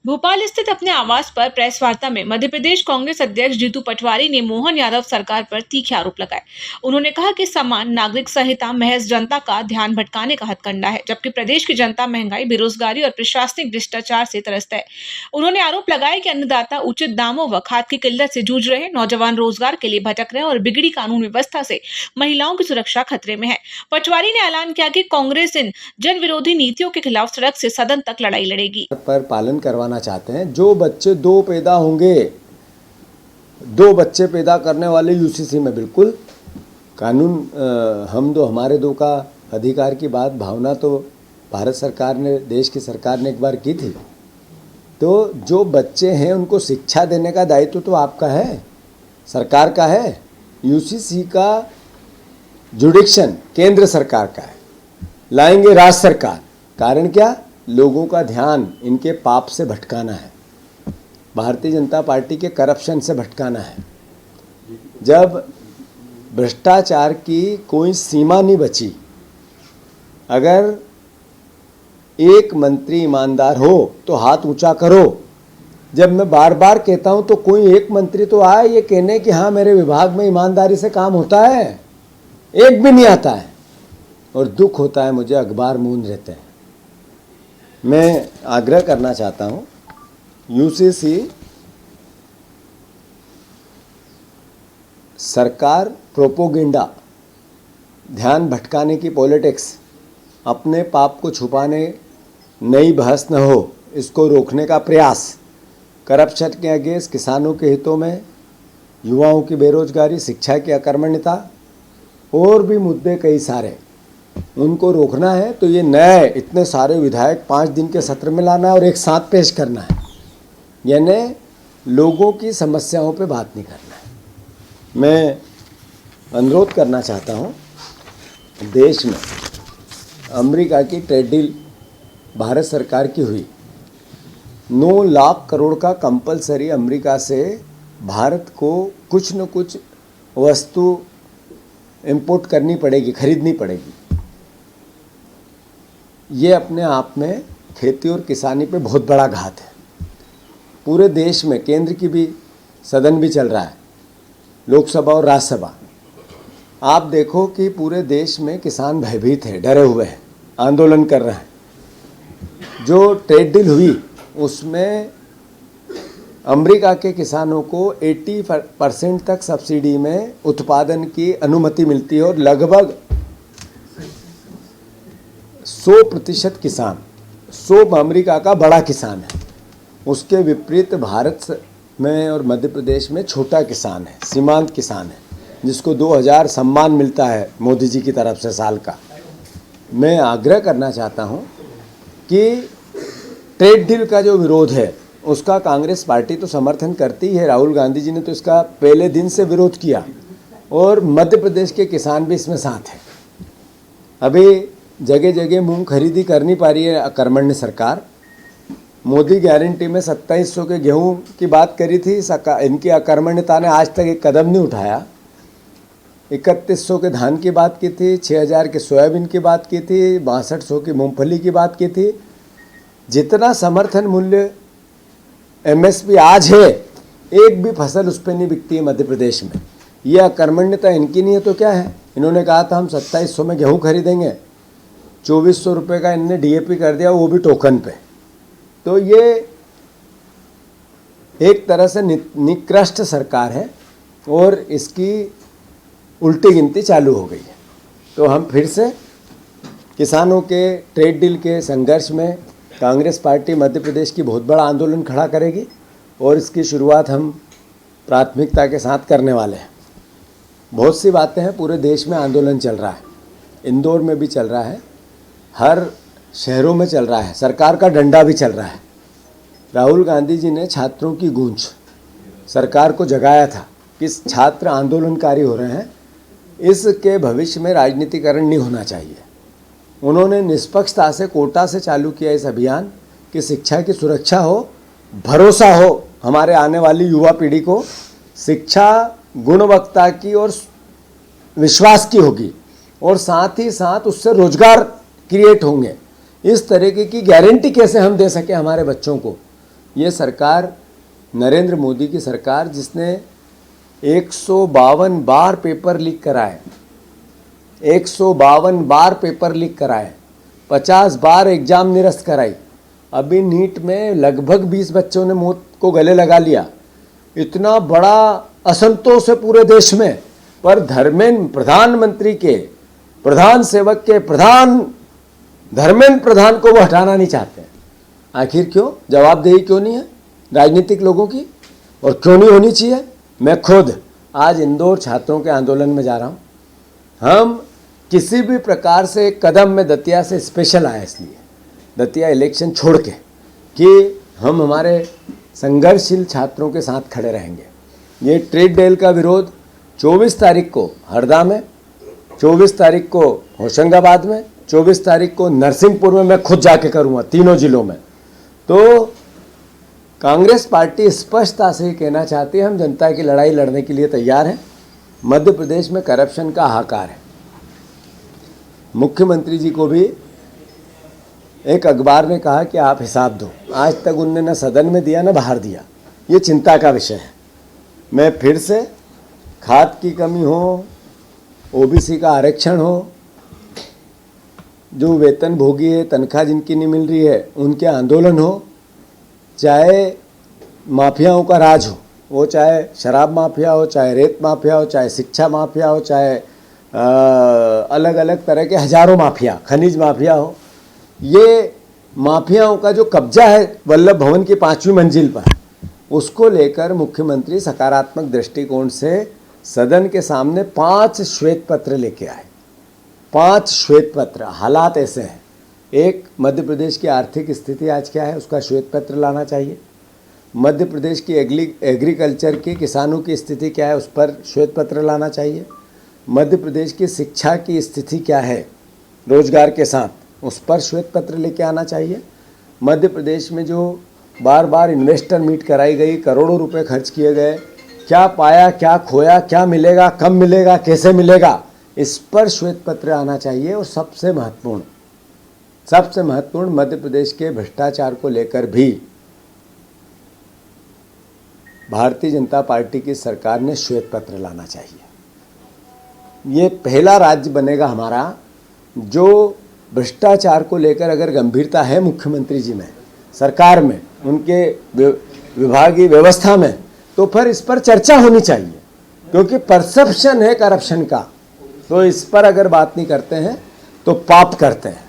भोपाल स्थित अपने आवास पर प्रेस वार्ता में मध्य प्रदेश कांग्रेस अध्यक्ष जीतू पटवारी ने मोहन यादव सरकार पर तीखे आरोप लगाए। उन्होंने कहा कि समान नागरिक संहिता महज जनता का ध्यान भटकाने का हथकंडा है, जबकि प्रदेश की जनता महंगाई, बेरोजगारी और प्रशासनिक भ्रष्टाचार से त्रस्त है। उन्होंने आरोप लगाया कि अन्नदाता उचित दामों व खाद की किल्लत से जूझ रहे, नौजवान रोजगार के लिए भटक रहे और बिगड़ी कानून व्यवस्था से महिलाओं की सुरक्षा खतरे में है। पटवारी ने ऐलान किया कि कांग्रेस इन जन विरोधी नीतियों के खिलाफ सड़क से सदन तक लड़ाई लड़ेगी। पर पालन करवाना चाहते हैं। जो बच्चे दो पैदा होंगे, दो बच्चे पैदा करने वाले यूसीसी में बिल्कुल कानून हम दो हमारे दो का अधिकार की बात भावना तो भारत सरकार ने, देश की सरकार ने एक बार की थी। तो जो बच्चे हैं उनको शिक्षा देने का दायित्व तो आपका है, सरकार का है। यूसीसी का जुडिक्शन केंद्र सरकार का है, लाएंगे राज्य सरकार। कारण क्या? लोगों का ध्यान इनके पाप से भटकाना है, भारतीय जनता पार्टी के करप्शन से भटकाना है। जब भ्रष्टाचार की कोई सीमा नहीं बची, अगर एक मंत्री ईमानदार हो तो हाथ ऊंचा करो। जब मैं बार बार कहता हूं तो कोई एक मंत्री तो आए ये कहने कि हाँ मेरे विभाग में ईमानदारी से काम होता है, एक भी नहीं आता है। और दुख होता है मुझे, अखबार मूंद रहते हैं। मैं आग्रह करना चाहता हूं, यूसीसी सरकार प्रोपोगेंडा, ध्यान भटकाने की पॉलिटिक्स, अपने पाप को छुपाने, नई बहस न हो इसको रोकने का प्रयास, करप्शन के अगेंस्ट, किसानों के हितों में, युवाओं की बेरोजगारी, शिक्षा की अकर्मण्यता और भी मुद्दे कई सारे, उनको रोकना है। तो ये नए इतने सारे विधायक 5 दिन के सत्र में लाना है और एक साथ पेश करना है, यानी लोगों की समस्याओं पे बात नहीं करना है। मैं अनुरोध करना चाहता हूँ, देश में अमेरिका की ट्रेड डील भारत सरकार की हुई, 9 लाख करोड़ का कंपलसरी अमेरिका से भारत को कुछ न कुछ वस्तु इंपोर्ट करनी पड़ेगी, खरीदनी पड़ेगी। ये अपने आप में खेती और किसानी पे बहुत बड़ा घात है। पूरे देश में केंद्र की भी सदन भी चल रहा है, लोकसभा और राज्यसभा। आप देखो कि पूरे देश में किसान भयभीत है, डरे हुए हैं, आंदोलन कर रहे हैं। जो ट्रेड डील हुई उसमें अमेरिका के किसानों को 80% तक सब्सिडी में उत्पादन की अनुमति मिलती है और लगभग 100% किसान, 100 अमेरिका का बड़ा किसान है। उसके विपरीत भारत में और मध्य प्रदेश में छोटा किसान है, सीमांत किसान है, जिसको 2000 सम्मान मिलता है मोदी जी की तरफ से साल का। मैं आग्रह करना चाहता हूं कि ट्रेड डील का जो विरोध है उसका कांग्रेस पार्टी तो समर्थन करती है। राहुल गांधी जी ने तो इसका पहले दिन से विरोध किया और मध्य प्रदेश के किसान भी इसमें साथ हैं। अभी जगह जगह मूंग खरीदी कर नहीं पा रही है अकर्मण्य सरकार। मोदी गारंटी में 2700 के गेहूं की बात करी थी, इनकी अकर्मण्यता ने आज तक एक कदम नहीं उठाया। 3100 के धान की बात की थी, 6000 के सोयाबीन की बात की थी, 6200 की मूंगफली की बात की थी। जितना समर्थन मूल्य एमएसपी आज है, एक भी फसल उस पर नहीं बिकती है मध्य प्रदेश में। यह अकर्मण्यता इनकी नहीं है तो क्या है? इन्होंने कहा था हम 2700 में गेहूं खरीदेंगे, 2400 रुपये का इनने डीएपी कर दिया, वो भी टोकन पे। तो ये एक तरह से निकृष्ट सरकार है और इसकी उल्टी गिनती चालू हो गई है। तो हम फिर से किसानों के ट्रेड डील के संघर्ष में कांग्रेस पार्टी मध्य प्रदेश की बहुत बड़ा आंदोलन खड़ा करेगी और इसकी शुरुआत हम प्राथमिकता के साथ करने वाले हैं। बहुत सी बातें हैं, पूरे देश में आंदोलन चल रहा है, इंदौर में भी चल रहा है, हर शहरों में चल रहा है, सरकार का डंडा भी चल रहा है। राहुल गांधी जी ने छात्रों की गूंज सरकार को जगाया था कि छात्र आंदोलनकारी हो रहे हैं, इसके भविष्य में राजनीतिकरण नहीं होना चाहिए। उन्होंने निष्पक्षता से कोटा से चालू किया इस अभियान कि शिक्षा की सुरक्षा हो, भरोसा हो हमारे आने वाली युवा पीढ़ी को, शिक्षा गुणवत्ता की और विश्वास की होगी और साथ ही साथ उससे रोजगार क्रिएट होंगे। इस तरीके की गारंटी कैसे हम दे सके हमारे बच्चों को, ये सरकार नरेंद्र मोदी की सरकार, जिसने 152 बार पेपर लीक कराए, 152 बार पेपर लीक कराए, 50 बार एग्जाम निरस्त कराई। अभी नीट में लगभग 20 बच्चों ने मौत को गले लगा लिया। इतना बड़ा असंतोष है पूरे देश में, पर धर्मेंद्र प्रधानमंत्री के प्रधान सेवक के प्रधान धर्मेंद्र प्रधान को वो हटाना नहीं चाहते। आखिर क्यों? जवाबदेही क्यों नहीं है राजनीतिक लोगों की, और क्यों नहीं होनी चाहिए? मैं खुद आज इंदौर छात्रों के आंदोलन में जा रहा हूँ। हम किसी भी प्रकार से एक कदम में दतिया से स्पेशल आए, इसलिए दतिया इलेक्शन छोड़ के कि हम हमारे संघर्षशील छात्रों के साथ खड़े रहेंगे। ये ट्रेड डील का विरोध 24 तारीख को हरदा में, 24 तारीख को होशंगाबाद में, 24 तारीख को नरसिंहपुर में मैं खुद जाके करूँगा, तीनों जिलों में। तो कांग्रेस पार्टी स्पष्टता से कहना चाहती है, हम जनता की लड़ाई लड़ने के लिए तैयार हैं। मध्य प्रदेश में करप्शन का हाहाकार है। मुख्यमंत्री जी को भी एक अखबार ने कहा कि आप हिसाब दो। आज तक उनने न सदन में दिया न बाहर दिया। ये चिंता का विषय है। मैं फिर से खाद की कमी हो, ओबीसी का आरक्षण हो, जो वेतन भोगी है, तनख्वाह जिनकी नहीं मिल रही है, उनके आंदोलन हो, चाहे माफियाओं का राज हो, वो चाहे शराब माफिया हो, चाहे रेत माफिया हो, चाहे शिक्षा माफिया हो, चाहे अलग अलग तरह के हजारों माफिया, खनिज माफिया हो, ये माफियाओं का जो कब्जा है वल्लभ भवन की 5वीं मंजिल पर, उसको लेकर मुख्यमंत्री सकारात्मक दृष्टिकोण से सदन के सामने 5 श्वेत पत्र लेके आए। 5 श्वेत पत्र। हालात ऐसे हैं, एक, मध्य प्रदेश की आर्थिक स्थिति आज क्या है उसका श्वेत पत्र लाना चाहिए। मध्य प्रदेश की एग्रीकल्चर की, किसानों की स्थिति क्या है उस पर श्वेत पत्र लाना चाहिए। मध्य प्रदेश की शिक्षा की स्थिति क्या है रोजगार के साथ, उस पर श्वेत पत्र लेके आना चाहिए। मध्य प्रदेश में जो बार बार इन्वेस्टर मीट कराई गई, करोड़ों रुपए खर्च किए गए, क्या पाया, क्या खोया, क्या मिलेगा, कब मिलेगा, कैसे मिलेगा, इस पर श्वेत पत्र आना चाहिए। और सबसे महत्वपूर्ण मध्य प्रदेश के भ्रष्टाचार को लेकर भी भारतीय जनता पार्टी की सरकार ने श्वेत पत्र लाना चाहिए। ये पहला राज्य बनेगा हमारा जो भ्रष्टाचार को लेकर अगर गंभीरता है मुख्यमंत्री जी में, सरकार में, उनके विभागीय व्यवस्था में, तो फिर इस पर चर्चा होनी चाहिए, क्योंकि परसेप्शन है करप्शन का। तो इस पर अगर बात नहीं करते हैं तो पाप करते हैं।